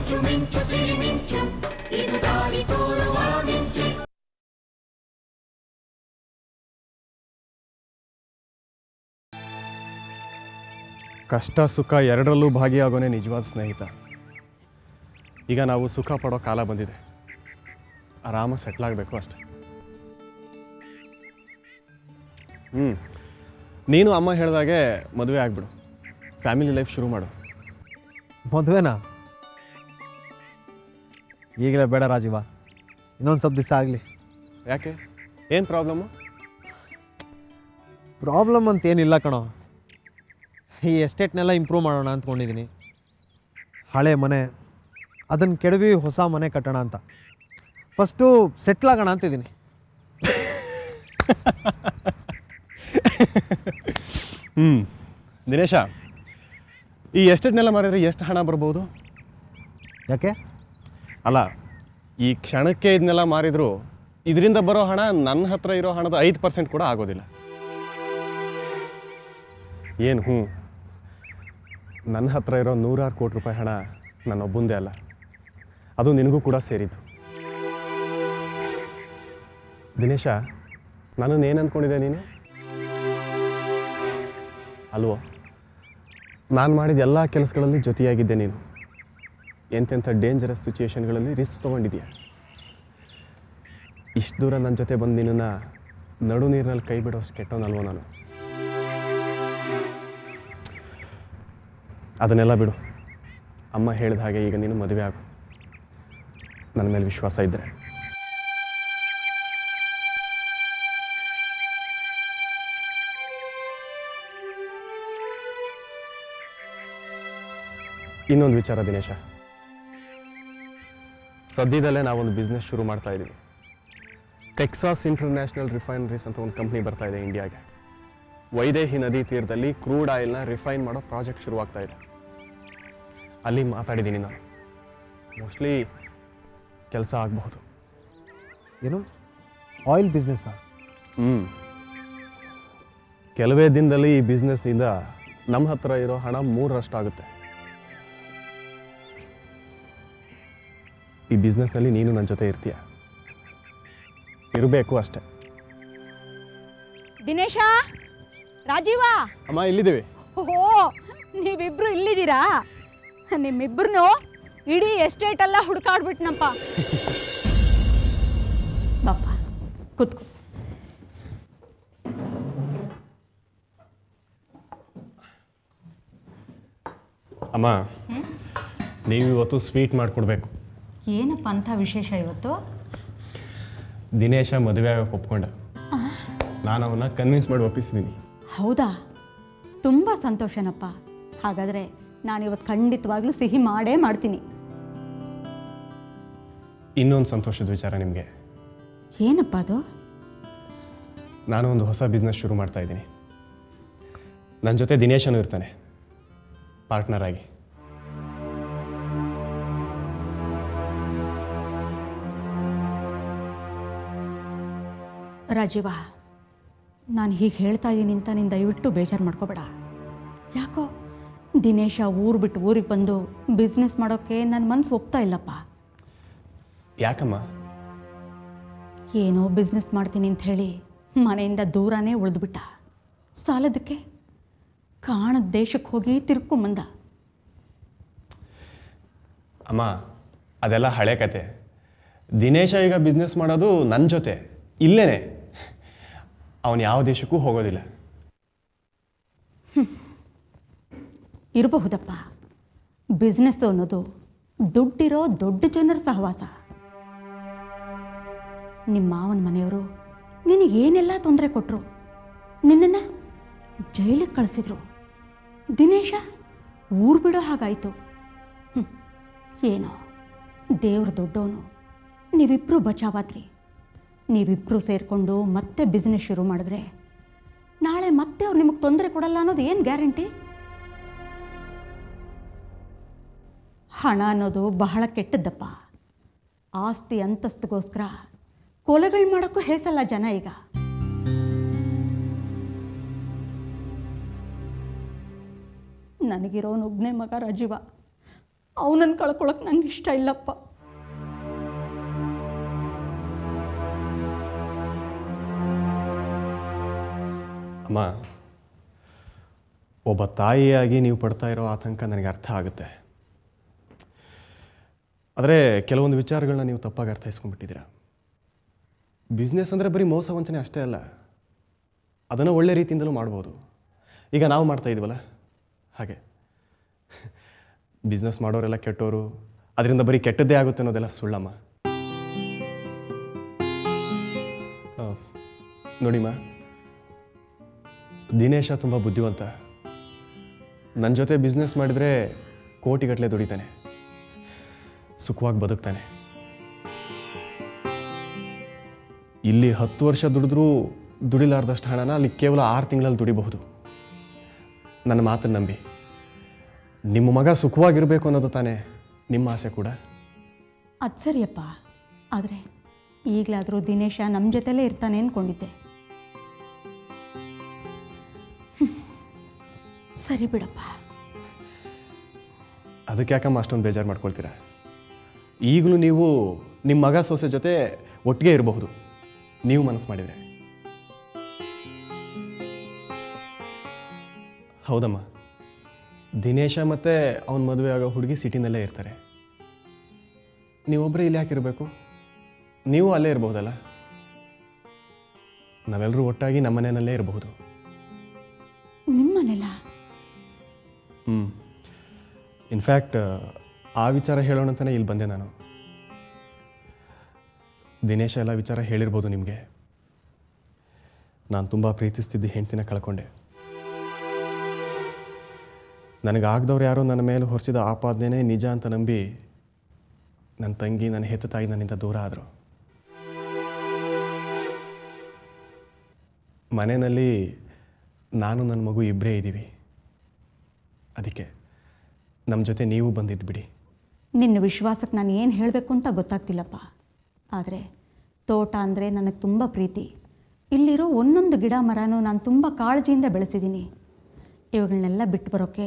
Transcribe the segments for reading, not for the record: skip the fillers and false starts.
ಮಿಂಚು ಮಿಂಚು ಸಿರಿ ಮಿಂಚು ಇದು ದಾರಿ ತೋರುವ ಮಿಂಚು. ಕಷ್ಟ ಸುಖ ಎರಡರಲ್ಲೂ ಭಾಗಿಯಾಗೋನೇ ನಿಜವಾದ ಸ್ನೇಹಿತ. ಈಗ ನಾವು ಸುಖ ಪಡೋ ಕಾಲ ಬಂದಿದೆ. ಆರಾಮ ಸೆಟ್ಲ್ ಆಗಬೇಕು ಅಷ್ಟೆ. ನೀನು ಅಮ್ಮ ಹೇಳಿದಾಗೆ ಮದುವೆ ಆಗಿಬಿಡು, ಫ್ಯಾಮಿಲಿ ಲೈಫ್ ಶುರು ಮಾಡು. ಮದುವೆನಾ? ಈಗಲೇ ಬೇಡ ರಾಜೀವ, ಇನ್ನೊಂದು ಸ್ವಲ್ಪ ದಿವಸ ಆಗಲಿ. ಯಾಕೆ, ಏನು ಪ್ರಾಬ್ಲಮ್ಮು? ಪ್ರಾಬ್ಲಮ್ ಅಂತ ಏನಿಲ್ಲ ಕಣೋ. ಈ ಎಸ್ಟೇಟ್ನೆಲ್ಲ ಇಂಪ್ರೂವ್ ಮಾಡೋಣ ಅಂದ್ಕೊಂಡಿದ್ದೀನಿ. ಹಳೆ ಮನೆ ಅದನ್ನು ಕೆಡವಿ ಹೊಸ ಮನೆ ಕಟ್ಟೋಣ ಅಂತ. ಫಸ್ಟು ಸೆಟ್ಲ್ ಆಗೋಣ ಅಂತಿದ್ದೀನಿ. ದಿನೇಶ, ಈ ಎಸ್ಟೇಟ್ನೆಲ್ಲ ಮಾರಿದ್ರೆ ಎಷ್ಟು ಹಣ ಬರ್ಬೋದು? ಯಾಕೆ? ಅಲ್ಲ, ಈ ಕ್ಷಣಕ್ಕೆ ಇದನ್ನೆಲ್ಲ ಮಾರಿದ್ರು ಇದರಿಂದ ಬರೋ ಹಣ ನನ್ನ ಹತ್ರ ಇರೋ ಹಣದ 5% ಕೂಡ ಆಗೋದಿಲ್ಲ. ಏನು ನನ್ನ ಹತ್ರ ಇರೋ 100 ಕೋಟಿ ರೂಪಾಯಿ ಹಣ ನನ್ನೊಬ್ಬಂದೇ ಅಲ್ಲ, ಅದು ನಿನಗೂ ಕೂಡ ಸೇರಿದ್ದು. ದಿನೇಶ, ನನ್ನನ್ನು ಏನು ಅಂದ್ಕೊಂಡಿದ್ದೆ ನೀನು? ಅಲ್ವೋ, ನಾನು ಮಾಡಿದ ಎಲ್ಲ ಕೆಲಸಗಳಲ್ಲಿ ಜೊತೆಯಾಗಿದ್ದೆ ನೀನು. ಎಂತೆಂಥ ಡೇಂಜರಸ್ ಸಿಚುಯೇಷನ್ಗಳಲ್ಲಿ ರಿಸ್ಕ್ ತೊಗೊಂಡಿದ್ಯಾ. ಇಷ್ಟು ದೂರ ನನ್ನ ಜೊತೆ ಬಂದು ನಿನ್ನನ್ನು ನಡು ನೀರಿನಲ್ಲಿ ಕೈ ಬಿಡೋಷ್ಟು ಕೆಟ್ಟವನಲ್ವೋ ನಾನು. ಅದನ್ನೆಲ್ಲ ಬಿಡು. ಅಮ್ಮ ಹೇಳಿದ ಹಾಗೆ ಈಗ ನೀನು ಮದುವೆ ಆಗು. ನನ್ನ ಮೇಲೆ ವಿಶ್ವಾಸ ಇದ್ದರೆ. ಇನ್ನೊಂದು ವಿಚಾರ ದಿನೇಶ, ಸದ್ಯದಲ್ಲೇ ನಾವೊಂದು ಬಿಸ್ನೆಸ್ ಶುರು ಮಾಡ್ತಾ ಇದ್ದೀವಿ. ಟೆಕ್ಸಾಸ್ ಇಂಟರ್ನ್ಯಾಷನಲ್ ರಿಫೈನರೀಸ್ ಅಂತ ಒಂದು ಕಂಪ್ನಿ ಬರ್ತಾ ಇದೆ ಇಂಡಿಯಾಗೆ. ವೈದೇಹಿ ನದಿ ತೀರದಲ್ಲಿ ಕ್ರೂಡ್ ಆಯಿಲ್ನ ರಿಫೈನ್ ಮಾಡೋ ಪ್ರಾಜೆಕ್ಟ್ ಶುರುವಾಗ್ತಾ ಇದೆ. ಅಲ್ಲಿ ಮಾತಾಡಿದ್ದೀನಿ ನಾನು. ಮೋಸ್ಟ್ಲಿ ಕೆಲಸ ಆಗಬಹುದು. ಏನು, ಆಯಿಲ್ ಬಿಸ್ನೆಸ್ಸಾ? ಕೆಲವೇ ದಿನದಲ್ಲಿ ಈ ಬಿಸ್ನೆಸ್ನಿಂದ ನಮ್ಮ ಹತ್ರ ಇರೋ ಹಣ 3ರಷ್ಟು ಆಗುತ್ತೆ. ಈ ಬಿಸ್ನೆಸ್ನಲ್ಲಿ ನೀನು ನನ್ನ ಜೊತೆ ಇರ್ತೀಯ, ಇರಬೇಕು ಅಷ್ಟೆ. ದಿನೇಶ, ರಾಜೀವ. ಅಮ್ಮ, ಇಲ್ಲಿದ್ದೀವಿ. ಓಹೋ, ನೀವಿಬ್ರು ಇಲ್ಲಿದ್ದೀರಾ? ನಿಮ್ಮಿಬ್ರು ಇಡೀ ಎಸ್ಟೇಟ್ ಎಲ್ಲ ಹುಡುಕಾಡ್ಬಿಟ್ನಪ್ಪ. ಬಾಪ್ಪ, ಕೂತ್ಕೊ. ಅಮ್ಮ, ನೀವು ಇವತ್ತು ಸ್ವೀಟ್ ಮಾಡಿಕೊಡ್ಬೇಕು. ಏನಪ್ಪ ಅಂಥ ವಿಶೇಷ ಇವತ್ತು? ದಿನೇಶ ಮದುವೆ ಆಗೋಕೆ ಒಪ್ಕೊಂಡ. ನಾನು ಅವನ್ನ ಕನ್ವಿನ್ಸ್ ಮಾಡಿ ಒಪ್ಪಿಸಿದ್ದೀನಿ. ಹೌದಾ? ತುಂಬ ಸಂತೋಷನಪ್ಪ. ಹಾಗಾದರೆ ನಾನಿವತ್ತು ಖಂಡಿತವಾಗ್ಲೂ ಸಿಹಿ ಮಾಡೇ ಮಾಡ್ತೀನಿ. ಇನ್ನೊಂದು ಸಂತೋಷದ ವಿಚಾರ ನಿಮಗೆ. ಏನಪ್ಪ ಅದು? ನಾನು ಒಂದು ಹೊಸ ಬಿಸ್ನೆಸ್ ಶುರು ಮಾಡ್ತಾ ಇದ್ದೀನಿ. ನನ್ನ ಜೊತೆ ದಿನೇಶನೂ ಇರ್ತಾನೆ, ಪಾರ್ಟ್ನರ್ ಆಗಿ. ರಾಜೀವ, ನಾನು ಹೀಗೆ ಹೇಳ್ತಾ ಇದ್ದೀನಿ ಅಂತ ನೀನು ದಯವಿಟ್ಟು ಬೇಜಾರು ಮಾಡ್ಕೋಬೇಡ. ಯಾಕೋ ದಿನೇಶ ಊರು ಬಿಟ್ಟು ಊರಿಗೆ ಬಂದು ಬಿಸ್ನೆಸ್ ಮಾಡೋಕ್ಕೆ ನನ್ನ ಮನಸ್ಸು ಒಪ್ತಾ ಇಲ್ಲಪ್ಪ. ಯಾಕಮ್ಮ? ಏನೋ ಬಿಸ್ನೆಸ್ ಮಾಡ್ತೀನಿ ಅಂತ ಹೇಳಿ ಮನೆಯಿಂದ ದೂರನೇ ಉಳಿದ್ಬಿಟ್ಟ. ಸಾಲದಕ್ಕೆ ಕಾಣದ ದೇಶಕ್ಕೆ ಹೋಗಿ ತಿರ್ಕೊಂಬಂದ. ಅಮ್ಮ, ಅದೆಲ್ಲ ಹಳೆ ಕತೆ. ದಿನೇಶ ಈಗ ಬಿಸ್ನೆಸ್ ಮಾಡೋದು ನನ್ನ ಜೊತೆ ಇಲ್ಲೇನೆ. ಅವನು ಯಾವ ದೇಶಕ್ಕೂ ಹೋಗೋದಿಲ್ಲ. ಇರಬಹುದಪ್ಪ. ಬಿಸ್ನೆಸ್ಸು ಅನ್ನೋದು ದುಡ್ಡಿರೋ ದೊಡ್ಡ ಜನರ ಸಹವಾಸ. ನಿಮ್ಮ ಮಾವನ ಮನೆಯವರು ನಿನಗೇನೆಲ್ಲ ತೊಂದರೆ ಕೊಟ್ಟರು. ನಿನ್ನನ್ನು ಜೈಲಿಗೆ ಕಳಿಸಿದ್ರು. ದಿನೇಶ ಊರು ಬಿಡೋ ಹಾಗಾಯಿತು. ಏನೋ ದೇವ್ರ ದೊಡ್ಡವನು. ನೀವಿಬ್ಬರು ಬಚಾವಾದ್ರಿ. ನೀವಿಬ್ಬರು ಸೇರಿಕೊಂಡು ಮತ್ತೆ ಬಿಸ್ನೆಸ್ ಶುರು ಮಾಡಿದ್ರೆ ನಾಳೆ ಮತ್ತೆ ಅವ್ರು ನಿಮಗೆ ತೊಂದರೆ ಕೊಡಲ್ಲ ಅನ್ನೋದು ಏನು ಗ್ಯಾರಂಟಿ? ಹಣ ಅನ್ನೋದು ಬಹಳ ಕೆಟ್ಟದ್ದಪ್ಪ. ಆಸ್ತಿ ಅಂತಸ್ತಿಗೋಸ್ಕರ ಕೊಲೆಗಳು ಮಾಡೋಕ್ಕೂ ಹೇಸಲ್ಲ ಜನ ಈಗ. ನನಗಿರೋನೊಬ್ಬನೇ ಮಗ ರಾಜೀವ. ಅವನನ್ನು ಕಳ್ಕೊಳಕ್ಕೆ ನಂಗೆ ಇಷ್ಟ ಇಲ್ಲಪ್ಪ. ಅಮ್ಮ, ಒಬ್ಬ ತಾಯಿಯಾಗಿ ನೀವು ಪಡ್ತಾ ಇರೋ ಆತಂಕ ನನಗೆ ಅರ್ಥ ಆಗುತ್ತೆ. ಆದರೆ ಕೆಲವೊಂದು ವಿಚಾರಗಳನ್ನ ನೀವು ತಪ್ಪಾಗಿ ಅರ್ಥೈಸ್ಕೊಂಡ್ಬಿಟ್ಟಿದ್ದೀರಾ. ಬಿಸ್ನೆಸ್ ಅಂದರೆ ಬರೀ ಮೋಸ ವಂಚನೆ ಅಷ್ಟೇ ಅಲ್ಲ, ಅದನ್ನು ಒಳ್ಳೆ ರೀತಿಯಿಂದಲೂ ಮಾಡ್ಬೋದು. ಈಗ ನಾವು ಮಾಡ್ತಾ ಇದ್ವಲ್ಲ ಹಾಗೆ. ಬಿಸ್ನೆಸ್ ಮಾಡೋರೆಲ್ಲ ಕೆಟ್ಟೋರು, ಅದರಿಂದ ಬರೀ ಕೆಟ್ಟದ್ದೇ ಆಗುತ್ತೆ ಅನ್ನೋದೆಲ್ಲ ಸುಳ್ಳಮ್ಮ. ನೋಡಿಮ್ಮ, ದಿನೇಶ ತುಂಬ ಬುದ್ಧಿವಂತ. ನನ್ನ ಜೊತೆ ಬಿಸ್ನೆಸ್ ಮಾಡಿದರೆ ಕೋಟಿಗಟ್ಟಲೆ ದುಡಿತಾನೆ, ಸುಖವಾಗಿ ಬದುಕ್ತಾನೆ. ಇಲ್ಲಿ 10 ವರ್ಷ ದುಡಿದ್ರೂ ದುಡಿಲಾರ್ದಷ್ಟು ಹಣನ ಅಲ್ಲಿ ಕೇವಲ 6 ತಿಂಗಳಲ್ಲಿ ದುಡಿಬಹುದು. ನನ್ನ ಮಾತನ್ನು ನಂಬಿ. ನಿಮ್ಮ ಮಗ ಸುಖವಾಗಿರಬೇಕು ಅನ್ನೋದು ತಾನೇ ನಿಮ್ಮ ಆಸೆ ಕೂಡ. ಅದು ಸರಿಯಪ್ಪ, ಆದರೆ ಈಗಲಾದರೂ ದಿನೇಶ ನಮ್ಮ ಜೊತೆಲೇ ಇರ್ತಾನೆ ಅಂದ್ಕೊಂಡಿದ್ದೆ. ಸರಿ ಬಿಡಪ್ಪ. ಅದಕ್ಕೆ ಯಾಕಮ್ಮ ಅಷ್ಟೊಂದು ಬೇಜಾರು ಮಾಡ್ಕೊಳ್ತೀರಾ? ಈಗಲೂ ನೀವು ನಿಮ್ಮ ಮಗ ಸೊಸೆ ಜೊತೆ ಒಟ್ಟಿಗೆ ಇರಬಹುದು, ನೀವು ಮನಸ್ಸು ಮಾಡಿದರೆ. ಹೌದಮ್ಮ, ದಿನೇಶ ಮತ್ತು ಅವನ ಮದುವೆ ಆಗೋ ಹುಡುಗಿ ಸಿಟಿನಲ್ಲೇ ಇರ್ತಾರೆ. ನೀವೊಬ್ಬರೇ ಇಲ್ಲಿ ಯಾಕಿರಬೇಕು? ನೀವು ಅಲ್ಲೇ ಇರಬಹುದಲ್ಲ. ನಾವೆಲ್ಲರೂ ಒಟ್ಟಾಗಿ ನಮ್ಮ ಮನೆಯಲ್ಲೇ ಇರಬಹುದು. ನಿಮ್ಮ ಮನೆಲ್ಲ? ಇನ್ಫ್ಯಾಕ್ಟ್ ಆ ವಿಚಾರ ಹೇಳೋಣ ಅಂತಲೇ ಇಲ್ಲಿ ಬಂದೆ ನಾನು. ದಿನೇಶ ಎಲ್ಲ ವಿಚಾರ ಹೇಳಿರ್ಬೋದು ನಿಮಗೆ. ನಾನು ತುಂಬ ಪ್ರೀತಿಸ್ತಿದ್ದ ಹೆಂಡ್ತಿನ ಕಳ್ಕೊಂಡೆ. ನನಗಾಗ್ದವ್ರು ಯಾರೋ ನನ್ನ ಮೇಲೆ ಹೊರಿಸಿದ ಆಪಾದನೆ ನಿಜ ಅಂತ ನಂಬಿ ನನ್ನ ತಂಗಿ, ನನ್ನ ಹೆತ್ತ ತಾಯಿ ನನ್ನಿಂದ ದೂರ ಆದರು. ಮನೆಯಲ್ಲಿ ನಾನು ನನ್ನ ಮಗು ಇಬ್ಬರೇ ಇದ್ದೀವಿ. ಅದಕ್ಕೆ ನಮ್ಮ ಜೊತೆ ನೀವು ಬಂದಿದ್ದು ಬಿಡಿ. ನಿನ್ನ ವಿಶ್ವಾಸಕ್ಕೆ ನಾನು ಏನು ಹೇಳಬೇಕು ಅಂತ ಗೊತ್ತಾಗ್ತಿಲ್ಲಪ್ಪ. ಆದರೆ ತೋಟ ಅಂದರೆ ನನಗೆ ತುಂಬ ಪ್ರೀತಿ. ಇಲ್ಲಿರೋ ಒಂದೊಂದು ಗಿಡ ಮರನೂ ನಾನು ತುಂಬ ಕಾಳಜಿಯಿಂದ ಬೆಳೆಸಿದ್ದೀನಿ. ಇವುಗಳನ್ನೆಲ್ಲ ಬಿಟ್ಟು ಬರೋಕ್ಕೆ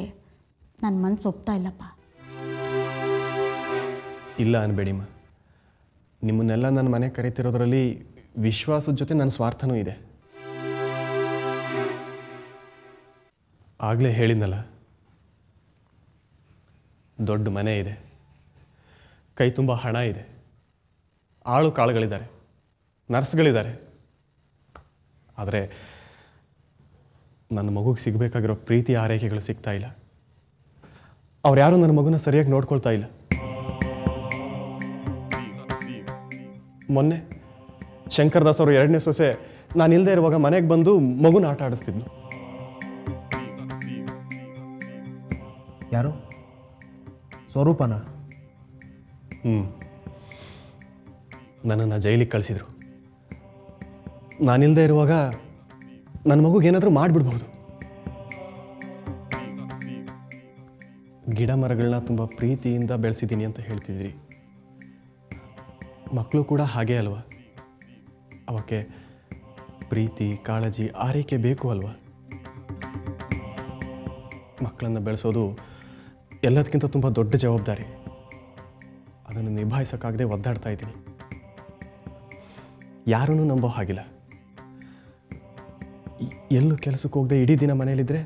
ನನ್ನ ಮನಸ್ಸು ಒಪ್ತಾ ಇಲ್ಲಪ್ಪ. ಇಲ್ಲ ಅನ್ಬೇಡಿಮ್ಮ. ನಿಮ್ಮನ್ನೆಲ್ಲ ನನ್ನ ಮನೆ ಕರೀತಿರೋದ್ರಲ್ಲಿ ವಿಶ್ವಾಸದ ಜೊತೆ ನನ್ನ ಸ್ವಾರ್ಥನೂ ಇದೆ. ಆಗಲೇ ಹೇಳಿದ್ನಲ್ಲ, ದೊಡ್ಡ ಮನೆ ಇದೆ, ಕೈ ತುಂಬ ಹಣ ಇದೆ, ಆಳು ಕಾಳುಗಳಿದ್ದಾರೆ, ನರ್ಸ್ಗಳಿದ್ದಾರೆ. ಆದರೆ ನನ್ನ ಮಗುಗೆ ಸಿಗಬೇಕಾಗಿರೋ ಪ್ರೀತಿ ಆರೈಕೆಗಳು ಸಿಗ್ತಾ ಇಲ್ಲ. ಅವ್ರು ಯಾರೂ ನನ್ನ ಮಗುನ ಸರಿಯಾಗಿ ನೋಡ್ಕೊಳ್ತಾ ಇಲ್ಲ. ಮೊನ್ನೆ ಶಂಕರದಾಸ್ ಅವರು 2ನೇ ಸೊಸೆ ನಾನು ಇಲ್ಲದೆ ಇರುವಾಗ ಮನೆಗೆ ಬಂದು ಮಗುನ ಆಟ ಆಡಿಸ್ತಿದ್ಲು. ಯಾರು? ಸ್ವರೂಪನ? ನನ್ನನ್ನು ಜೈಲಿಗೆ ಕಳಿಸಿದ್ರು. ನಾನಿಲ್ಲದೆ ಇರುವಾಗ ನನ್ನ ಮಗುಗೇನಾದರೂ ಮಾಡಿಬಿಡ್ಬಹುದು. ಗಿಡ ಮರಗಳನ್ನ ತುಂಬ ಪ್ರೀತಿಯಿಂದ ಬೆಳೆಸಿದ್ದೀನಿ ಅಂತ ಹೇಳ್ತಿದ್ದೀರಿ. ಮಕ್ಕಳು ಕೂಡ ಹಾಗೇ ಅಲ್ವಾ? ಅವಕ್ಕೆ ಪ್ರೀತಿ, ಕಾಳಜಿ, ಆರೈಕೆ ಬೇಕು ಅಲ್ವಾ? ಮಕ್ಕಳನ್ನು ಬೆಳೆಸೋದು ಎಲ್ಲದಕ್ಕಿಂತ ತುಂಬ ದೊಡ್ಡ ಜವಾಬ್ದಾರಿ. ಅದನ್ನು ನಿಭಾಯಿಸೋಕ್ಕಾಗದೆ ಒದ್ದಾಡ್ತಾ ಇದ್ದೀನಿ. ಯಾರನ್ನೂ ನಂಬೋ ಹಾಗಿಲ್ಲ. ಎಲ್ಲೂ ಕೆಲಸಕ್ಕೆ ಹೋಗದೆ ಇಡೀ ದಿನ ಮನೇಲಿದ್ದರೆ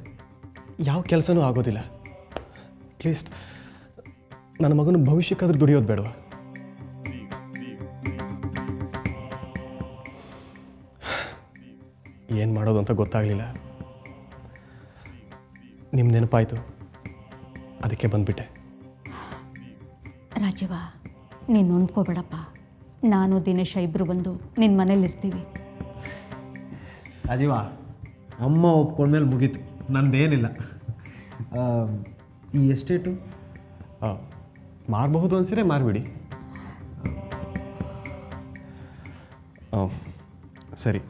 ಯಾವ ಕೆಲಸನೂ ಆಗೋದಿಲ್ಲ. ಅಟ್ಲೀಸ್ಟ್ ನನ್ನ ಮಗನ ಭವಿಷ್ಯಕ್ಕಾದ್ರೂ ದುಡಿಯೋದು ಬೇಡವಾ? ಏನು ಮಾಡೋದು ಅಂತ ಗೊತ್ತಾಗಲಿಲ್ಲ. ನಿಮ್ಮ ನೆನಪಾಯಿತು, ಅದಕ್ಕೆ ಬಂದುಬಿಟ್ಟೆ. ರಾಜೀವ, ನೀನು ನೊಂದ್ಕೋಬೇಡಪ್ಪ. ನಾನು ದಿನೇಶ ಇಬ್ಬರು ಬಂದು ನಿನ್ನ ಮನೇಲಿರ್ತೀವಿ. ರಾಜೀವ, ಅಮ್ಮ ಒಪ್ಕೊಂಡ್ಮೇಲೆ ಮುಗೀತು, ನಂದೇನಿಲ್ಲ. ಈ ಎಸ್ಟೇಟು ಮಾರಬಹುದು ಅನ್ಸಿದ್ರೆ ಮಾರಿಬಿಡಿ. ಸರಿ,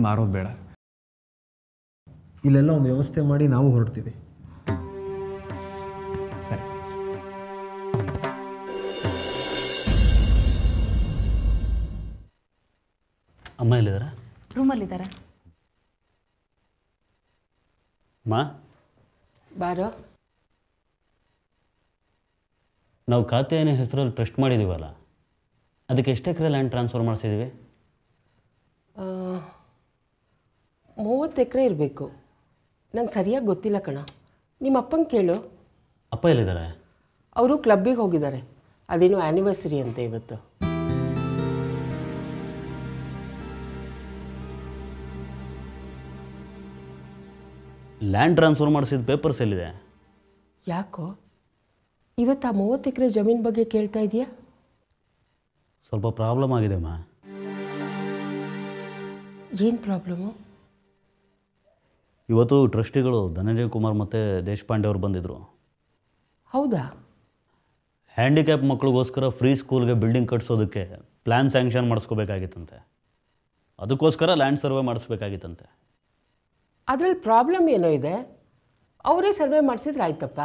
ಮಾರೋದು ಬೇಡ. ಇಲ್ಲೆಲ್ಲ ಒಂದು ವ್ಯವಸ್ಥೆ ಮಾಡಿ ನಾವು ಹೊರಡ್ತೀವಿ. ಸರಿ. ಅಮ್ಮ ಎಲ್ಲಿದ್ದಾರೆ? ರೂಮಲ್ಲಿದ್ದಾರೆ. ಮಾ ಬಾರೋ. ನಾವು ಖಾತೆಯ ಹೆಸರಲ್ಲಿ ಟ್ರಸ್ಟ್ ಮಾಡಿದ್ದೀವಲ್ಲ, ಅದಕ್ಕೆ ಎಷ್ಟು ಎಕರೆ ಲ್ಯಾಂಡ್ ಟ್ರಾನ್ಸ್ಫರ್ ಮಾಡಿಸಿದ್ದೀವಿ? 30 ಎಕರೆ ಇರಬೇಕು. ನಂಗೆ ಸರಿಯಾಗಿ ಗೊತ್ತಿಲ್ಲ ಕಣ. ನಿಮ್ಮ ಅಪ್ಪಂಗೆ ಕೇಳು. ಅಪ್ಪ ಎಲ್ಲಿದ್ದಾರೆ? ಅವರು ಕ್ಲಬ್ಬಿಗೆ ಹೋಗಿದ್ದಾರೆ. ಅದೇನು ಆ್ಯನಿವರ್ಸರಿ ಅಂತೆ ಇವತ್ತು. ಲ್ಯಾಂಡ್ ಟ್ರಾನ್ಸ್ಫರ್ ಮಾಡಿಸಿದ ಪೇಪರ್ಸ್ ಎಲ್ಲಿದೆ? ಯಾಕೋ ಇವತ್ತು ಆ 30 ಎಕರೆ ಜಮೀನು ಬಗ್ಗೆ ಕೇಳ್ತಾ ಇದೆಯಾ? ಸ್ವಲ್ಪ ಪ್ರಾಬ್ಲಮ್ ಆಗಿದೆಮ್ಮ. ಏನು ಪ್ರಾಬ್ಲಮ್ಮು? ಇವತ್ತು ಟ್ರಸ್ಟಿಗಳು ಧನಂಜಯ್ ಕುಮಾರ್ ಮತ್ತು ದೇಶಪಾಂಡೆ ಅವರು ಬಂದಿದ್ದರು. ಹೌದಾ? ಹ್ಯಾಂಡಿಕ್ಯಾಪ್ ಮಕ್ಕಳಿಗೋಸ್ಕರ ಫ್ರೀ ಸ್ಕೂಲ್ಗೆ ಬಿಲ್ಡಿಂಗ್ ಕಟ್ಸೋದಕ್ಕೆ ಪ್ಲ್ಯಾನ್ ಸ್ಯಾಂಕ್ಷನ್ ಮಾಡಿಸ್ಕೋಬೇಕಾಗಿತ್ತಂತೆ. ಅದಕ್ಕೋಸ್ಕರ ಲ್ಯಾಂಡ್ ಸರ್ವೆ ಮಾಡಿಸ್ಬೇಕಾಗಿತ್ತಂತೆ. ಅದರಲ್ಲಿ ಪ್ರಾಬ್ಲಮ್ ಏನೋ ಇದೆ. ಅವರೇ ಸರ್ವೆ ಮಾಡಿಸಿದ್ರೆ ಆಯ್ತಪ್ಪ.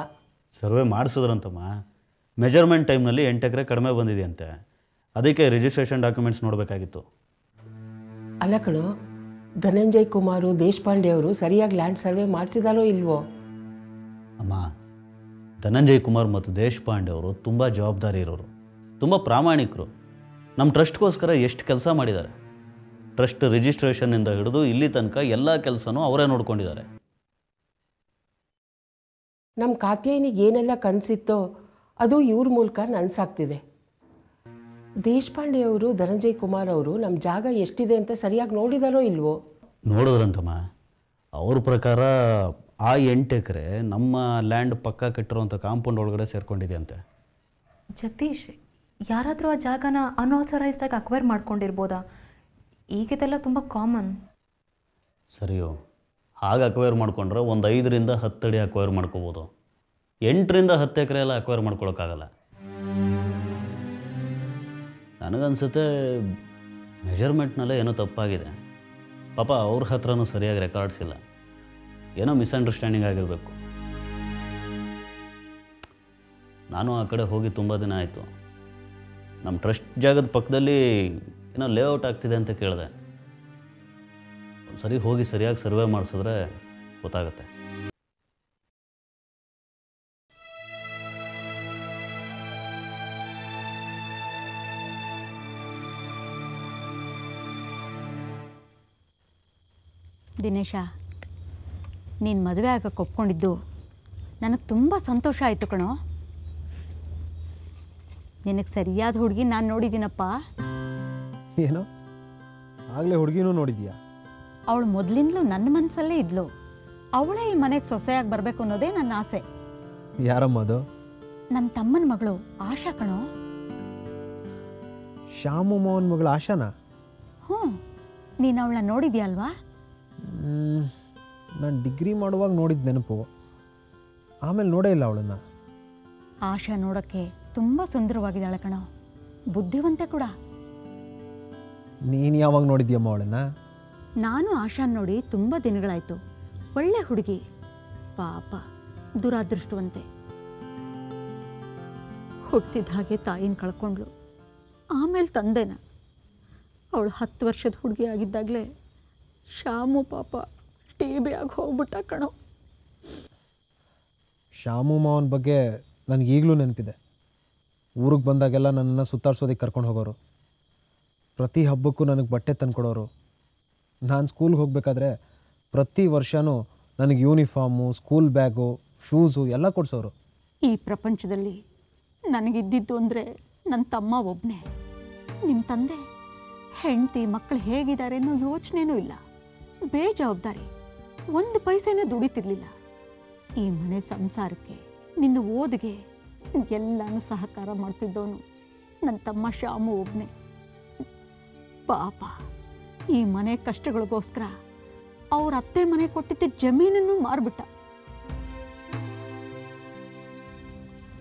ಸರ್ವೆ ಮಾಡಿಸಿದ್ರಂತಮ್ಮ. ಮೆಜರ್ಮೆಂಟ್ ಟೈಮ್ನಲ್ಲಿ 8 ಎಕರೆ ಕಡಿಮೆ ಬಂದಿದೆಯಂತೆ. ಅದಕ್ಕೆ ರಿಜಿಸ್ಟ್ರೇಷನ್ ಡಾಕ್ಯುಮೆಂಟ್ಸ್ ನೋಡಬೇಕಾಗಿತ್ತು. ಅಲ್ಲ ಕಣೋ, ಧನಂಜಯ್ ಕುಮಾರು ದೇಶಪಾಂಡೆ ಅವರು ಸರಿಯಾಗಿ ಲ್ಯಾಂಡ್ ಸರ್ವೆ ಮಾಡಿಸಿದಾರೋ ಇಲ್ವೋ? ಅಮ್ಮ, ಧನಂಜಯ್ ಕುಮಾರ್ ಮತ್ತು ದೇಶಪಾಂಡೆ ಅವರು ತುಂಬ ಜವಾಬ್ದಾರಿ ಇರೋರು, ತುಂಬ ಪ್ರಾಮಾಣಿಕರು. ನಮ್ಮ ಟ್ರಸ್ಟ್ಗೋಸ್ಕರ ಎಷ್ಟು ಕೆಲಸ ಮಾಡಿದ್ದಾರೆ. ಟ್ರಸ್ಟ್ ರಿಜಿಸ್ಟ್ರೇಷನ್ನಿಂದ ಹಿಡಿದು ಇಲ್ಲಿ ತನಕ ಎಲ್ಲ ಕೆಲಸನೂ ಅವರೇ ನೋಡ್ಕೊಂಡಿದ್ದಾರೆ. ನಮ್ಮ ಖಾತೆಯನಿಗೆ ಏನೆಲ್ಲ ಕನಸಿತ್ತೋ ಅದು ಇವ್ರ ಮೂಲಕ ನನಸಾಗ್ತಿದೆ. ದೇಶಪಾಂಡೆ ಅವರು ಧನಂಜಯ್ ಕುಮಾರ್ ಅವರು ನಮ್ಮ ಜಾಗ ಎಷ್ಟಿದೆ ಅಂತ ಸರಿಯಾಗಿ ನೋಡಿದಾರೋ ಇಲ್ವೋ? ನೋಡಿದ್ರಂತಮ್ಮ. ಅವ್ರ ಪ್ರಕಾರ ಆ 8 ಎಕರೆ ನಮ್ಮ ಲ್ಯಾಂಡ್ ಪಕ್ಕ ಕಟ್ಟಿರೋಂಥ ಕಾಂಪೌಂಡ್ ಒಳಗಡೆ ಸೇರ್ಕೊಂಡಿದೆಯಂತೆ. ಜಗದೀಶ್, ಯಾರಾದರೂ ಆ ಜಾಗನ ಅನ್ಆಥರೈಸ್ಡಾಗಿ ಅಕ್ವೈರ್ ಮಾಡ್ಕೊಂಡಿರ್ಬೋದಾ? ಈಗಿದೆಲ್ಲ ತುಂಬ ಕಾಮನ್. ಸರಿಯೋ, ಹಾಗೆ ಅಕ್ವೈರ್ ಮಾಡ್ಕೊಂಡ್ರೆ ಒಂದು 5ರಿಂದ 10 ಅಡಿ ಅಕ್ವೈರ್ ಮಾಡ್ಕೋಬೋದು. 8ರಿಂದ 10 ಎಕರೆ ಎಲ್ಲ ಅಕ್ವೈರ್ ಮಾಡ್ಕೊಳಕ್ಕಾಗಲ್ಲ. ನನಗನ್ಸುತ್ತೆ ಮೆಜರ್ಮೆಂಟ್ನಲ್ಲೇ ಏನೋ ತಪ್ಪಾಗಿದೆ. ಪಾಪ ಅವ್ರ ಹತ್ರನೂ ಸರಿಯಾಗಿ ರೆಕಾರ್ಡ್ಸ್ ಇಲ್ಲ. ಏನೋ ಮಿಸ್ಅಂಡರ್ಸ್ಟ್ಯಾಂಡಿಂಗ್ ಆಗಿರಬೇಕು. ನಾನು ಆ ಕಡೆ ಹೋಗಿ ತುಂಬ ದಿನ ಆಯಿತು. ನಮ್ಮ ಟ್ರಸ್ಟ್ ಜಾಗದ ಪಕ್ಕದಲ್ಲಿ ಏನೋ ಲೇಔಟ್ ಆಗ್ತಿದೆ ಅಂತ ಕೇಳಿದೆ. ಒಂದು ಸರಿ ಹೋಗಿ ಸರಿಯಾಗಿ ಸರ್ವೆ ಮಾಡಿಸಿದ್ರೆ ಗೊತ್ತಾಗುತ್ತೆ. ದಿನೇಶ, ನೀನು ಮದುವೆ ಆಗಕ್ಕೆ ಒಪ್ಕೊಂಡಿದ್ದು ನನಗೆ ತುಂಬ ಸಂತೋಷ ಆಯಿತು ಕಣೋ. ನಿನಗೆ ಸರಿಯಾದ ಹುಡುಗಿ ನಾನು ನೋಡಿದ್ದೀನಪ್ಪ. ಏನೋ ಆಗಲೇ ಹುಡುಗಿನೂ ನೋಡಿದ್ಯಾ? ಅವಳು ಮೊದಲಿಂದಲೂ ನನ್ನ ಮನಸ್ಸಲ್ಲೇ ಇದ್ಲು. ಅವಳೇ ಈ ಮನೆಗೆ ಸೊಸೆಯಾಗಿ ಬರಬೇಕು ಅನ್ನೋದೇ ನನ್ನ ಆಸೆ. ಯಾರಮ್ಮ ಅದು? ನನ್ನ ತಮ್ಮನ ಮಗಳು ಆಶಾ ಕಣೋ. ಶ್ಯಾಮು ಮೋಹನ್ ಮಗಳು ಆಶಾನಾ? ಹ್ಞೂ, ನೀನು ಅವಳನ್ನ ನೋಡಿದ್ಯಲ್ವಾ? ನಾನು ಡಿಗ್ರಿ ಮಾಡುವಾಗ ನೋಡಿದ ನೆನಪು, ಆಮೇಲೆ ನೋಡೇ ಇಲ್ಲ ಅವಳನ್ನು. ಆಶಾ ನೋಡೋಕ್ಕೆ ತುಂಬ ಸುಂದರವಾಗಿದ್ದಾಳೆ ಕಣೋ, ಬುದ್ಧಿವಂತೆ ಕೂಡ. ನೀನು ಯಾವಾಗ ನೋಡಿದ್ಯಮ್ಮ ಅವಳನ್ನು? ನಾನು ಆಶಾನ್ ನೋಡಿ ತುಂಬ ದಿನಗಳಾಯಿತು. ಒಳ್ಳೆ ಹುಡುಗಿ, ಪಾಪ ದುರಾದೃಷ್ಟವಂತೆ. ಹುಟ್ಟಿದ ಹಾಗೆ ತಾಯಿನ ಕಳ್ಕೊಂಡ್ಳು, ಆಮೇಲೆ ತಂದೆನ. ಅವಳು 10 ವರ್ಷದ ಹುಡುಗಿ ಆಗಿದ್ದಾಗಲೇ ಶ್ಯಾಮು ಪಾಪ TB ಆಗಿ ಹೋಗ್ಬಿಟ್ಟ ಕಣೋ. ಶ್ಯಾಮು ಮಾವನ ಬಗ್ಗೆ ನನಗೆ ಈಗಲೂ ನೆನಪಿದೆ. ಊರಿಗೆ ಬಂದಾಗೆಲ್ಲ ನನ್ನನ್ನು ಸುತ್ತಾಡ್ಸೋದಕ್ಕೆ ಕರ್ಕೊಂಡು ಹೋಗೋರು. ಪ್ರತಿ ಹಬ್ಬಕ್ಕೂ ನನಗೆ ಬಟ್ಟೆ ತಂದುಕೊಡೋರು. ನಾನು ಸ್ಕೂಲ್ಗೆ ಹೋಗಬೇಕಾದ್ರೆ ಪ್ರತಿ ವರ್ಷವೂ ನನಗೆ ಯೂನಿಫಾರ್ಮು, ಸ್ಕೂಲ್ ಬ್ಯಾಗು, ಶೂಸು ಎಲ್ಲ ಕೊಡಿಸೋರು. ಈ ಪ್ರಪಂಚದಲ್ಲಿ ನನಗಿದ್ದಿದ್ದು ಅಂದರೆ ನನ್ನ ತಮ್ಮ ಒಬ್ಬನೇ. ನಿಮ್ಮ ತಂದೆ ಹೆಂಡತಿ ಮಕ್ಕಳು ಹೇಗಿದ್ದಾರೆ ಅನ್ನೋ ಯೋಚನೆನೂ ಇಲ್ಲ. ಬೇಜವಾಬ್ದಾರಿ, 1 ಪೈಸೆನೂ ದುಡಿತಿರ್ಲಿಲ್ಲ. ಈ ಮನೆ ಸಂಸಾರಕ್ಕೆ, ನಿನ್ನ ಓದಿಗೆ ಎಲ್ಲನೂ ಸಹಕಾರ ಮಾಡ್ತಿದ್ದವನು ನನ್ನ ತಮ್ಮ ಶ್ಯಾಮು ಒಬ್ಬನೇ. ಪಾಪ ಈ ಮನೆ ಕಷ್ಟಗಳಿಗೋಸ್ಕರ ಅವ್ರ ಅತ್ತೆ ಮನೆ ಕೊಟ್ಟಿದ್ದ ಜಮೀನನ್ನು ಮಾರ್ಬಿಟ್ಟ.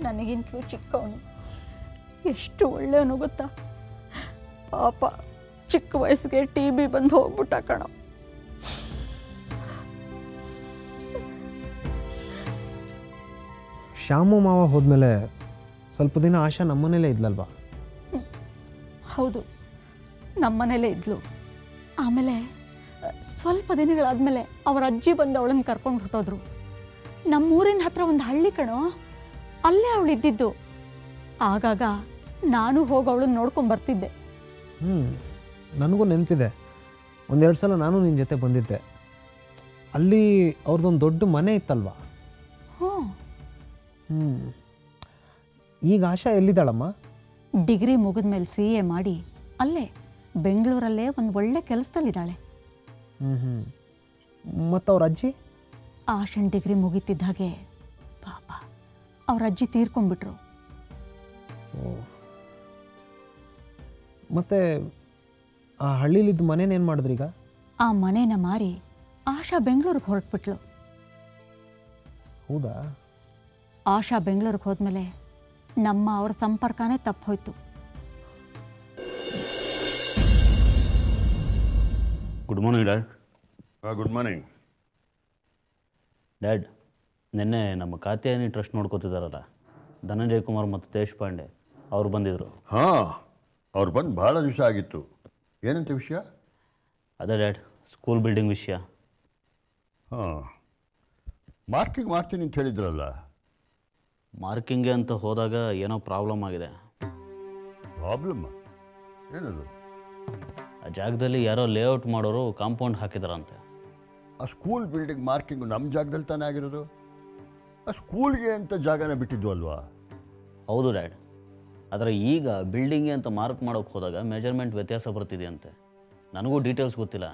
ನನಗಿಂತಲೂ ಚಿಕ್ಕವನು, ಎಷ್ಟು ಒಳ್ಳೆಯವನು ಗೊತ್ತಾ? ಪಾಪ ಚಿಕ್ಕ ವಯಸ್ಸಿಗೆ TB ಬಂದು ಹೋಗ್ಬಿಟ್ಟ ಕಣೋ. ಶ್ಯಾಮು ಮಾವ ಹೋದ್ಮೇಲೆ ಸ್ವಲ್ಪ ದಿನ ಆಶಾ ನಮ್ಮನೇಲೇ ಇದ್ಲಲ್ವಾ? ಹೌದು, ನಮ್ಮನೇಲೇ ಇದ್ಲು. ಆಮೇಲೆ ಸ್ವಲ್ಪ ದಿನಗಳಾದಮೇಲೆ ಅವರ ಅಜ್ಜಿ ಬಂದು ಅವಳನ್ನು ಕರ್ಕೊಂಡು ಹೊರಟೋದ್ರು. ನಮ್ಮೂರಿನ ಹತ್ರ ಒಂದು ಹಳ್ಳಿ ಕಣೋ, ಅಲ್ಲೇ ಅವಳಿದ್ದಿದ್ದು. ಆಗಾಗ ನಾನು ಹೋಗಿ ಅವಳನ್ನ ನೋಡ್ಕೊಂಬರ್ತಿದ್ದೆ. ನನಗೂ ನೆನಪಿದೆ, ಒಂದೆರಡು ಸಲ ನಾನು ನಿನ್ನ ಜೊತೆ ಬಂದಿದ್ದೆ. ಅಲ್ಲಿ ಅವ್ರದ್ದೊಂದು ದೊಡ್ಡ ಮನೆ ಇತ್ತಲ್ವ? ಈಗ ಆಶಾ ಎಲ್ಲಿದ್ದಾಳಮ್ಮ? ಡಿಗ್ರಿ ಮುಗಿದ್ಮೇಲೆ CA ಮಾಡಿ ಅಲ್ಲೇ ಬೆಂಗಳೂರಲ್ಲೇ ಒಂದು ಒಳ್ಳೆ ಕೆಲಸದಲ್ಲಿದ್ದಾಳೆ. ಮತ್ತು ಅವ್ರ ಅಜ್ಜಿ? ಆಶನ್ ಡಿಗ್ರಿ ಮುಗಿತಿದ್ದ ಹಾಗೆ ಪಾಪ ಅವ್ರ ಅಜ್ಜಿ ತೀರ್ಕೊಂಡ್ಬಿಟ್ರು. ಮತ್ತು ಆ ಹಳ್ಳಿಲಿದ್ದ ಮನೇನೇನು ಮಾಡಿದ್ರೀಗ? ಆ ಮನೇನ ಮಾರಿ ಆಶಾ ಬೆಂಗಳೂರಿಗೆ ಹೊರಟ್ಬಿಟ್ಲು. ಹೌದಾ? ಆಶಾ ಬೆಂಗಳೂರಿಗೆ ಹೋದ್ಮೇಲೆ ನಮ್ಮ ಅವ್ರ ಸಂಪರ್ಕನೇ ತಪ್ಪೋಯ್ತು. Good morning dad. Good morning dad. ನಿನ್ನೆ ನಮ್ಮ ಕಾತ್ಯಾಯನಿ ಟ್ರಸ್ಟ್ ನೋಡ್ಕೋತಿದ್ದಾರಲ್ಲ, ಧನಂಜಯ್ ಕುಮಾರ್ ಮತ್ತು ದೇಶಪಾಂಡೆ ಅವ್ರು ಬಂದಿದ್ದರು. ಹಾಂ, ಅವ್ರು ಬಂದು ಭಾಳ ದಿವಸ ಆಗಿತ್ತು. ಏನಂತ ವಿಷಯ? ಅದೇ ಡ್ಯಾಡ್, ಸ್ಕೂಲ್ ಬಿಲ್ಡಿಂಗ್ ವಿಷಯ. ಹಾಂ, ಮಾರ್ಕಿಂಗ್ ಮಾಡ್ತೀನಿ ಅಂತ ಹೇಳಿದ್ರಲ್ಲ. ಮಾರ್ಕಿಂಗ್ಗೆ ಅಂತ ಹೋದಾಗ ಏನೋ ಪ್ರಾಬ್ಲಮ್ ಆಗಿದೆ. ಪ್ರಾಬ್ಲಮ್ ಏನದು? ಆ ಜಾಗದಲ್ಲಿ ಯಾರೋ ಲೇಔಟ್ ಮಾಡೋರು ಕಾಂಪೌಂಡ್ ಹಾಕಿದಾರಂತೆ. ಆ ಸ್ಕೂಲ್ ಬಿಲ್ಡಿಂಗ್ ಮಾರ್ಕಿಂಗು ನಮ್ಮ ಜಾಗದಲ್ಲಿ ತಾನೇ ಆಗಿರೋದು. ಆ ಸ್ಕೂಲ್ಗೆ ಅಂತ ಜಾಗನ ಬಿಟ್ಟಿದ್ವು ಅಲ್ವಾ? ಹೌದು ಡ್ಯಾಡ್, ಆದರೆ ಈಗ ಬಿಲ್ಡಿಂಗ್ಗೆ ಅಂತ ಮಾರ್ಕ್ ಮಾಡೋಕ್ಕೆ ಹೋದಾಗ ಮೆಜರ್ಮೆಂಟ್ ವ್ಯತ್ಯಾಸ ಬರ್ತಿದೆಯಂತೆ. ನನಗೂ ಡೀಟೇಲ್ಸ್ ಗೊತ್ತಿಲ್ಲ.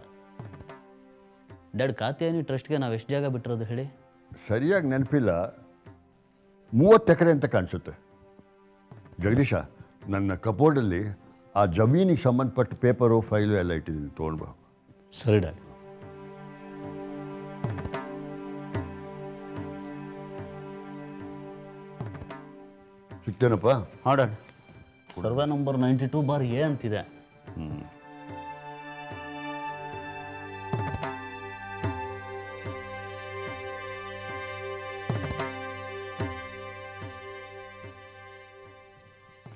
ಡ್ಯಾಡ್, ಕಾತ್ಯಾಯನಿ ಟ್ರಸ್ಟ್ಗೆ ನಾವು ಎಷ್ಟು ಜಾಗ ಬಿಟ್ಟಿರೋದು ಹೇಳಿ? ಸರಿಯಾಗಿ ನೆನಪಿಲ್ಲ, 30 ಎಕರೆ ಅಂತ ಕಾಣಿಸುತ್ತೆ. ಜಗದೀಶ, ನನ್ನ ಕಬೋರ್ಡಲ್ಲಿ ಆ ಜಮೀನಿಗೆ ಸಂಬಂಧಪಟ್ಟ ಪೇಪರು ಫೈಲು ಎಲ್ಲ ಇಟ್ಟಿದ್ದೀನಿ, ತೊಗೊಂಡ್ಬಾ. ಸರಿ ಡ್ಯಾಡ್. ಸಿಗ್ತೇನಪ್ಪ? ಹಾಂ ಡ್ಯಾಡ್, ಸರ್ವೆ ನಂಬರ್ 92/A ಅಂತಿದೆ.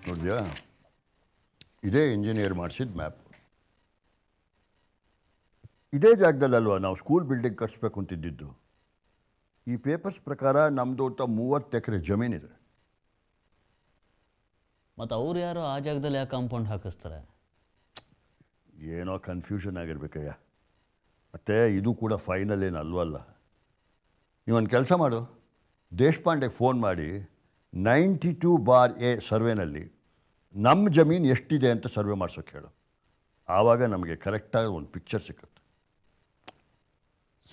ನೋಡಿದ್ಯಾ? ಇದೇ ಇಂಜಿನಿಯರ್ ಮಾಡಿಸಿದ ಮ್ಯಾಪ್. ಇದೇ ಜಾಗದಲ್ಲಲ್ವ ನಾವು ಸ್ಕೂಲ್ ಬಿಲ್ಡಿಂಗ್ ಕಟ್ಸ್ಬೇಕು ಅಂತಿದ್ದಿದ್ದು. ಈ ಪೇಪರ್ಸ್ ಪ್ರಕಾರ ನಮ್ಮದು ಅಂತ 30 ಎಕರೆ ಜಮೀನಿದೆ. ಮತ್ತು ಅವ್ರು ಯಾರೋ ಆ ಜಾಗದಲ್ಲಿ ಯಾಕೆ ಕಾಂಪೌಂಡ್ ಹಾಕಿಸ್ತಾರೆ? ಏನೋ ಕನ್ಫ್ಯೂಷನ್ ಆಗಿರ್ಬೇಕಯ್ಯ. ಮತ್ತು ಇದು ಕೂಡ ಫೈನಲ್ ಏನು ಅಲ್ವಲ್ಲ. ನೀವೊಂದು ಕೆಲಸ ಮಾಡು, ದೇಶಪಾಂಡೆಗೆ ಫೋನ್ ಮಾಡಿ 92/A ಸರ್ವೆನಲ್ಲಿ ನಮ್ಮ ಜಮೀನು ಎಷ್ಟಿದೆ ಅಂತ ಸರ್ವೆ ಮಾಡ್ಸೋಕ್ಕೆ ಹೇಳು. ಆವಾಗ ನಮಗೆ ಕರೆಕ್ಟಾಗಿ ಒಂದು ಪಿಕ್ಚರ್ ಸಿಕ್ಕುತ್ತೆ.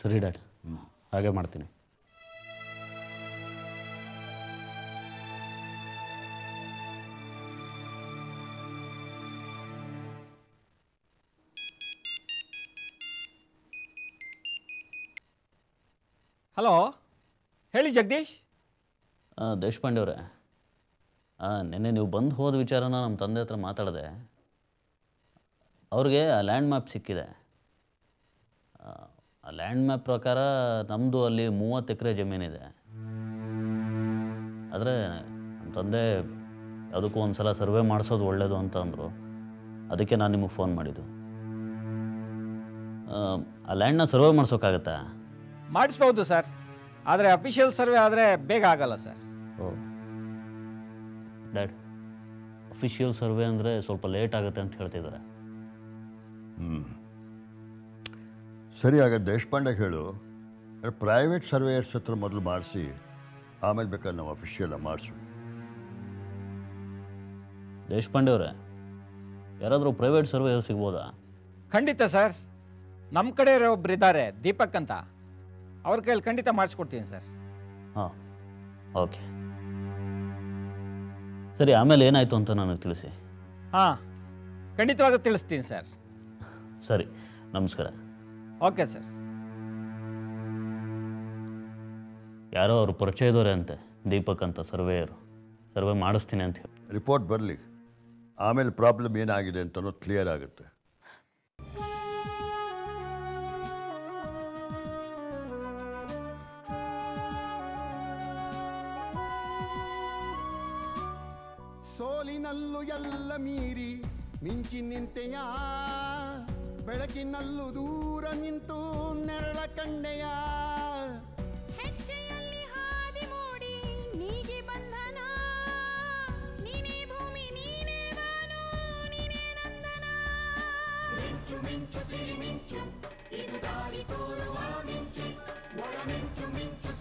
ಸರಿ ಡ್ಯಾಡ್, ಹಾಗೆ ಮಾಡ್ತೀನಿ. ಹಲೋ, ಹೇಳಿ ಜಗದೀಶ್. ದೇಶಪಾಂಡೆ ಅವರೇ, ನಿನ್ನೆ ನೀವು ಬಂದು ಹೋದ ವಿಚಾರನ ನಮ್ಮ ತಂದೆ ಹತ್ರ ಮಾತಾಡಿದೆ. ಅವ್ರಿಗೆ ಆ ಲ್ಯಾಂಡ್ ಮ್ಯಾಪ್ ಸಿಕ್ಕಿದೆ. ಆ ಲ್ಯಾಂಡ್ ಮ್ಯಾಪ್ ಪ್ರಕಾರ ನಮ್ಮದು ಅಲ್ಲಿ 30 ಎಕರೆ ಜಮೀನಿದೆ. ಆದರೆ ನಮ್ಮ ತಂದೆ ಅದಕ್ಕೂ ಒಂದು ಸಲ ಸರ್ವೆ ಮಾಡಿಸೋದು ಒಳ್ಳೆಯದು ಅಂತ ಅಂದರು. ಅದಕ್ಕೆ ನಾನು ನಿಮಗೆ ಫೋನ್ ಮಾಡಿದ್ದು. ಆ ಲ್ಯಾಂಡ್ನ ಸರ್ವೆ ಮಾಡಿಸೋಕ್ಕಾಗತ್ತಾ? ಮಾಡಿಸ್ಬೋದು ಸರ್, ಆದರೆ ಅಫಿಷಿಯಲ್ ಸರ್ವೆ ಆದರೆ ಬೇಗ ಆಗಲ್ಲ ಸರ್. ಓ ಡ್ಯಾಡ್, ಅಫಿಷಿಯಲ್ ಸರ್ವೆ ಅಂದರೆ ಸ್ವಲ್ಪ ಲೇಟ್ ಆಗುತ್ತೆ ಅಂತ ಹೇಳ್ತಿದ್ದಾರೆ. ಸರಿ, ಆಗ ದೇಶಪಾಂಡೆಗೆ ಹೇಳು, ಪ್ರೈವೇಟ್ ಸರ್ವೇಯರ್ಸ್ ಹತ್ರ ಮೊದಲು ಮಾಡಿಸಿ ಆಮೇಲೆ ಬೇಕಾದ್ರೆ ನಾವು ಅಫಿಷಿಯಲ್ ಮಾಡಿಸು. ದೇಶಪಾಂಡೆ ಅವರೇ, ಯಾರಾದರೂ ಪ್ರೈವೇಟ್ ಸರ್ವೇಯರ್ ಸಿಗ್ಬೋದಾ? ಖಂಡಿತ ಸರ್, ನಮ್ಮ ಕಡೆ ಒಬ್ರು ಇದ್ದಾರೆ, ದೀಪಕ್ ಅಂತ. ಅವ್ರ ಕೈಯಲ್ಲಿ ಖಂಡಿತ ಮಾಡಿಸ್ಕೊಡ್ತೀನಿ ಸರ್. ಹಾಂ, ಓಕೆ. ಸರಿ, ಆಮೇಲೆ ಏನಾಯಿತು ಅಂತ ನನಗೆ ತಿಳಿಸಿ. ಹಾಂ, ಖಂಡಿತವಾಗೂ ತಿಳಿಸ್ತೀನಿ ಸರ್. ಸರಿ, ನಮಸ್ಕಾರ. Okay sir. ಯಾರೋ ಅವರು ಪರಿಚಯದವರೇ ಅಂತೆ, ದೀಪಕ್ ಅಂತ ಸರ್ವೇಯರು. ಸರ್ವೆ ಮಾಡಿಸ್ತೀನಿ ಅಂತ ಹೇಳಿ. ರಿಪೋರ್ಟ್ ಬರಲಿ, ಆಮೇಲೆ ಪ್ರಾಬ್ಲಮ್ ಏನಾಗಿದೆ ಅಂತನೋ ಕ್ಲಿಯರ್ ಆಗುತ್ತೆ. ಸೋಲಿನಲ್ಲೂ ಎಲ್ಲ ಮೀರಿ ಮಿಂಚಿ ನಿಂತೆಯ, ಬೆಳಕಿನಲ್ಲೂ ದೂರ ನಿಂತು ನೆರಳ ಕಂಡೆಯ. ಹೆಜ್ಜೆಯಲ್ಲಿ ಹಾದಿ ಮೂಡಿ ನೀಗಿ ಬಂಧನ, ನೀನೆ ಮಿಂಚು ಮಿಂಚು ಸಿರಿ ಮಿಂಚು ಇದು ದಾರಿ ತೋರುವ ಮಿಂಚು ಒಳ ಮಿಂಚು ಮಿಂಚು